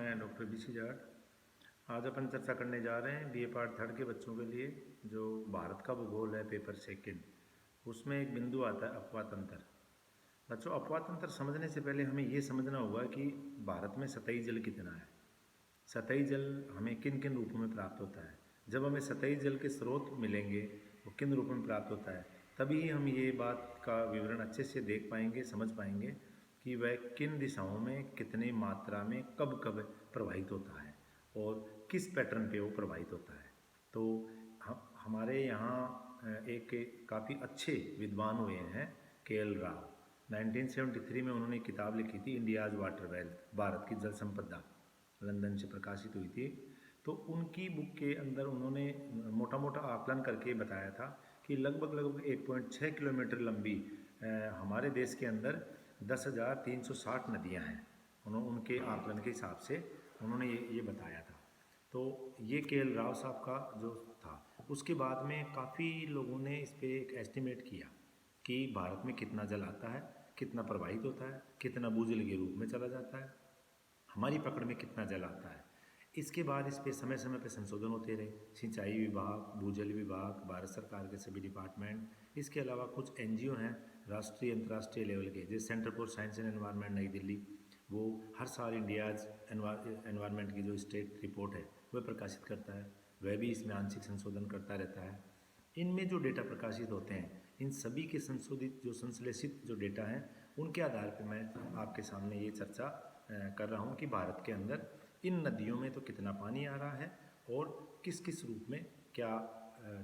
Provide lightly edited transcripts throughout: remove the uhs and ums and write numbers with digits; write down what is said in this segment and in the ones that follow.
मैं doctor BC Jat. आज अपन चर्चा करने जा रहे हैं बीए पार्ट थर्ड के बच्चों के लिए जो भारत का भूगोल है पेपर सेकंड, उसमें एक बिंदु आता है अपवाह तंत्र। बच्चों, अपवाह तंत्र समझने से पहले हमें ये समझना होगा कि भारत में सतही जल कितना है। सतही जल हमें किन किन रूपों में प्राप्त होता है। जब हमें सतही जल के स्रोत मिलेंगे वो किन रूपों में प्राप्त होता है, तभी हम ये बात का विवरण अच्छे से देख पाएंगे, समझ पाएंगे कि वह किन दिशाओं में कितनी मात्रा में कब कब प्रवाहित होता है और किस पैटर्न पे वो प्रवाहित होता है। तो हमारे यहाँ एक काफ़ी अच्छे विद्वान हुए हैं के.एल. राव। 1973 में उन्होंने किताब लिखी थी इंडियाज वाटर वेल्थ, भारत की जल संपदा, लंदन से प्रकाशित हुई थी। तो उनकी बुक के अंदर उन्होंने मोटा मोटा आकलन करके बताया था कि लगभग 1.6 किलोमीटर लंबी हमारे देश के अंदर 10,360 नदियाँ हैं। उनके आकलन के हिसाब से उन्होंने ये बताया था। तो ये के.एल. राव साहब का जो था, उसके बाद में काफ़ी लोगों ने इस पर एक एस्टिमेट किया कि भारत में कितना जल आता है, कितना प्रवाहित होता है, कितना भूजल के रूप में चला जाता है, हमारी पकड़ में कितना जल आता है। इसके बाद इस पे समय समय पे संशोधन होते रहे। सिंचाई विभाग, भूजल विभाग, भारत सरकार के सभी डिपार्टमेंट, इसके अलावा कुछ एनजीओ हैं राष्ट्रीय अंतर्राष्ट्रीय लेवल के, जैसे centre for science and environment नई दिल्ली, वो हर साल इंडियाज एनवायरनमेंट की जो स्टेट रिपोर्ट है वह प्रकाशित करता है। वह भी इसमें आंशिक संशोधन करता रहता है। इनमें जो डेटा प्रकाशित होते हैं, इन सभी के संशोधित जो संश्लेषित जो डेटा हैं, उनके आधार पर मैं आपके सामने ये चर्चा कर रहा हूँ कि भारत के अंदर इन नदियों में तो कितना पानी आ रहा है और किस किस रूप में क्या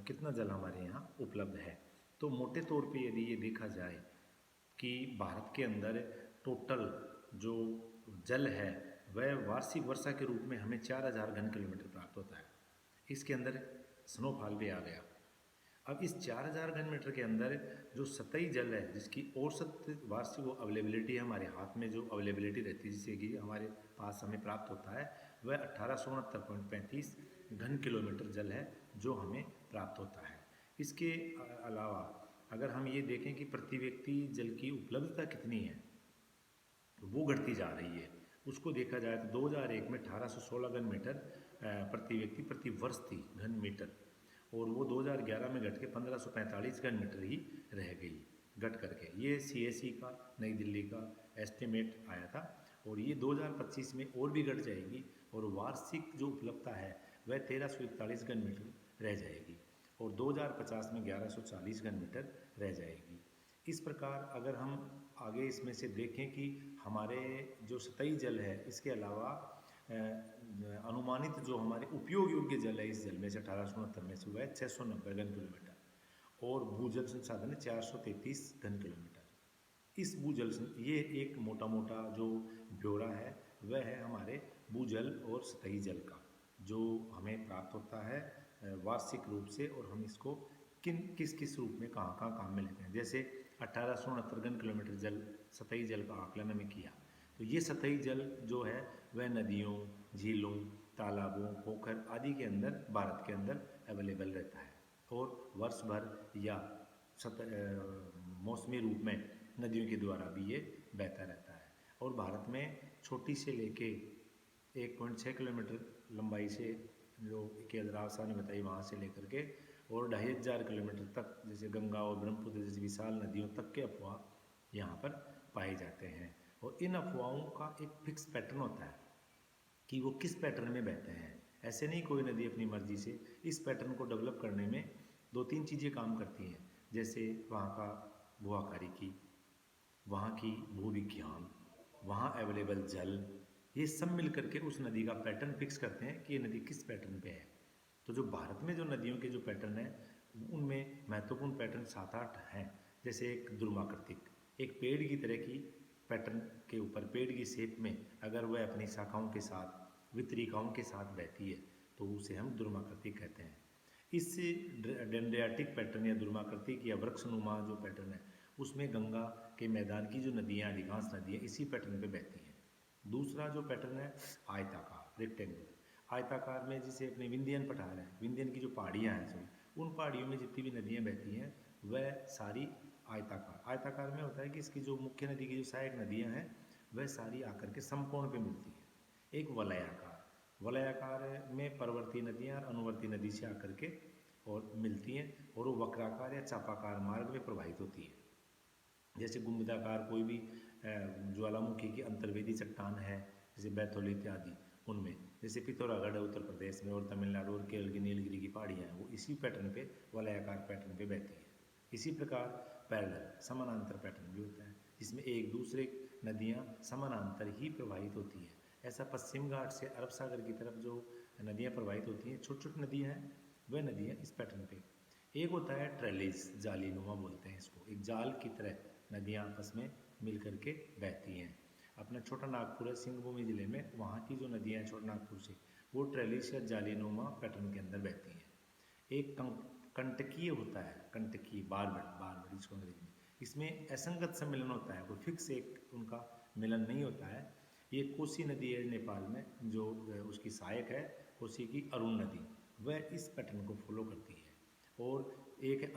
कितना जल हमारे यहाँ उपलब्ध है। तो मोटे तौर पे यदि ये देखा जाए कि भारत के अंदर टोटल जो जल है वह वार्षिक वर्षा के रूप में हमें 4,000 घन किलोमीटर प्राप्त होता है। इसके अंदर स्नोफॉल भी आ गया। अब इस 4,000 घन मीटर के अंदर जो सतही जल है जिसकी औसत वार्षिक अवेलेबिलिटी है, हमारे हाथ में जो अवेलेबिलिटी रहती है जिससे कि हमारे पास हमें प्राप्त होता है, वह 1869.35 घन किलोमीटर जल है जो हमें प्राप्त होता है। इसके अलावा अगर हम ये देखें कि प्रति व्यक्ति जल की उपलब्धता कितनी है, वो घटती जा रही है। उसको देखा जाए तो 2001 में 1816 घन मीटर प्रति व्यक्ति प्रति वर्ष थी, घन मीटर, और वो 2011 में घट के 1545 घन मीटर ही रह गई घट करके। ये CAC का नई दिल्ली का एस्टिमेट आया था और ये 2025 में और भी घट जाएगी और वार्षिक जो उपलब्धता है वह 1341 घन मीटर रह जाएगी और 2050 में 1140 घन मीटर रह जाएगी। इस प्रकार अगर हम आगे इसमें से देखें कि हमारे जो सतही जल है, इसके अलावा अनुमानित जो हमारे उपयोग योग्य जल है इस जल में से 1869 में से हुआ है 690 घन किलोमीटर और भूजल संसाधन है 433 घन किलोमीटर। इस भूजल ये एक मोटा मोटा जो ब्यौरा है वह है हमारे भूजल और सतही जल का, जो हमें प्राप्त होता है वार्षिक रूप से और हम इसको किस किस रूप में कहाँ कहाँ काम में लेते हैं। जैसे 1869 घन किलोमीटर जल सतही जल का आकलन हमें किया, तो ये सतही जल जो है वह नदियों, झीलों, तालाबों, पोखर आदि के अंदर भारत के अंदर अवेलेबल रहता है और वर्ष भर या मौसमी रूप में नदियों के द्वारा भी ये बहता रहता है। और भारत में छोटी से लेके 1.6 किलोमीटर लंबाई से जो के.एल. राव साहब ने बताई वहाँ से लेकर के और 2,500 किलोमीटर तक, जैसे गंगा और ब्रह्मपुत्र जैसी विशाल नदियों तक के अफवाह यहाँ पर पाए जाते हैं। और इन अफवाहों का एक फिक्स पैटर्न होता है कि वो किस पैटर्न में बहते हैं। ऐसे नहीं कोई नदी अपनी मर्जी से। इस पैटर्न को डेवलप करने में 2-3 चीज़ें काम करती हैं, जैसे वहाँ का भू आकारिकी, वहाँ की भूविज्ञान, वहाँ अवेलेबल जल, ये सब मिल करके उस नदी का पैटर्न फिक्स करते हैं कि ये नदी किस पैटर्न पे है। तो जो भारत में जो नदियों के जो पैटर्न है उनमें महत्वपूर्ण पैटर्न 7-8 हैं। जैसे एक ध्रुवाकृतिक, एक पेड़ की तरह की पैटर्न के ऊपर पेड़ की शेप में अगर वह अपनी शाखाओं के साथ वितरिकाओं के साथ बहती है तो उसे हम ध्रुवाकृतिक कहते हैं। इस डेंड्रियाटिक पैटर्न या ध्रुवाकृतिक या वृक्षनुमा जो पैटर्न है उसमें गंगा के मैदान की जो नदियाँ, अधिकांश नदियाँ इसी पैटर्न पे बहती हैं। दूसरा जो पैटर्न है आयताकार, रेक्टेंगुलर, आयताकार में जिसे अपने विंध्यन पठार है, विंध्यन की जो पहाड़ियाँ हैं सभी, उन पहाड़ियों में जितनी भी नदियाँ बहती हैं वह सारी आयताकार में होता है कि इसकी जो मुख्य नदी की जो सहायक नदियाँ हैं वह सारी आकर के समकोण पे मिलती हैं। एक वलयाकार में परवर्ती नदियाँ और अनुवर्ती नदी से आकर के और मिलती हैं, और वो वक्राकार या चापाकार मार्ग में प्रवाहित होती है। जैसे गुंबदाकार कोई भी ज्वालामुखी की अंतर्वेदी चट्टान है, जैसे बैतूल इत्यादि, उनमें जैसे पिथौरागढ़ है उत्तर प्रदेश में, और तमिलनाडु और केरल की नीलगिरी की पहाड़ियाँ हैं, वो इसी पैटर्न पे वलयाकार पैटर्न पे बहती है। इसी प्रकार पैरेलल समानांतर पैटर्न भी होता है, जिसमें एक दूसरे नदियाँ समानांतर ही प्रवाहित होती हैं। ऐसा पश्चिम घाट से अरब सागर की तरफ जो नदियाँ प्रवाहित होती हैं, छोटी छोटी नदियाँ हैं, वह नदियाँ इस पैटर्न पे। एक होता है ट्रेलिस, जालीनुमा बोलते हैं इसको, एक जाल की तरह नदियाँ आपस में मिल करके बहती हैं। अपना छोटा नागपुर है सिंहभूमि जिले में, वहाँ की जो नदियाँ हैं छोटा नागपुर से, वो ट्रेलिस या जालीनुमा पैटर्न के अंदर बहती हैं। एक कंटकीय होता है, कंटकीय बारबड़ जिसको अंग्रेजी में, इसमें असंगत सम्मिलन होता है, कोई फिक्स एक उनका मिलन नहीं होता है। ये कोसी नदी है नेपाल में, जो उसकी सहायक है कोसी की अरुण नदी, वह इस पैटर्न को फॉलो करती है। और एक है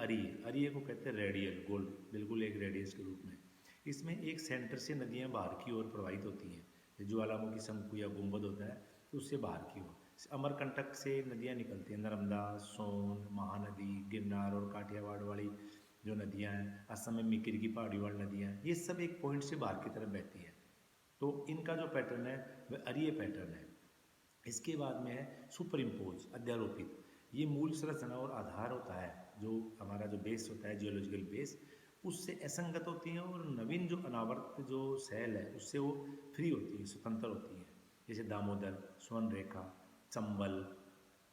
अरिये को कहते हैं रेडियल, गोल बिल्कुल एक रेडियस के रूप में। इसमें एक सेंटर से नदियाँ बाहर की ओर प्रवाहित होती हैं, ज्वालामुखी शंकु या गुंबद होता है तो उससे बाहर की ओर। अमरकंटक से नदियाँ निकलती हैं, नर्मदा, सोन, महानदी, गिरनार और काठियावाड़ वाली जो नदियाँ हैं, असम में मिकिर की पहाड़ी वाली नदियाँ हैं, ये सब एक पॉइंट से बाहर की तरफ बहती हैं। तो इनका जो पैटर्न है वह अरिये पैटर्न है। इसके बाद में है सुपर इम्पोज, अध्यारोपित। ये मूल संरचना और आधार होता है, जो हमारा जो बेस होता है जियोलॉजिकल बेस, उससे असंगत होती हैं, और नवीन जो अनावर्त जो शैल है उससे वो फ्री होती है, स्वतंत्र होती है। जैसे दामोदर, स्वर्ण रेखा, चंबल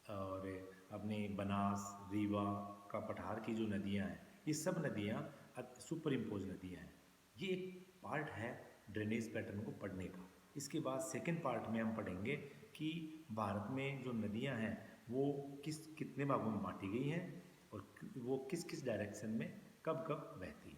और अपनी बनास, रीवा, का पठार की जो नदियाँ हैं, ये सब नदियाँ सुपर इम्पोज नदियाँ हैं। ये एक पार्ट है ड्रेनेज पैटर्न को पढ़ने का। इसके बाद सेकेंड पार्ट में हम पढ़ेंगे कि भारत में जो नदियाँ हैं वो कितने भागों में बांटी गई हैं, और वो किस किस डायरेक्शन में कब कब बहती हैं।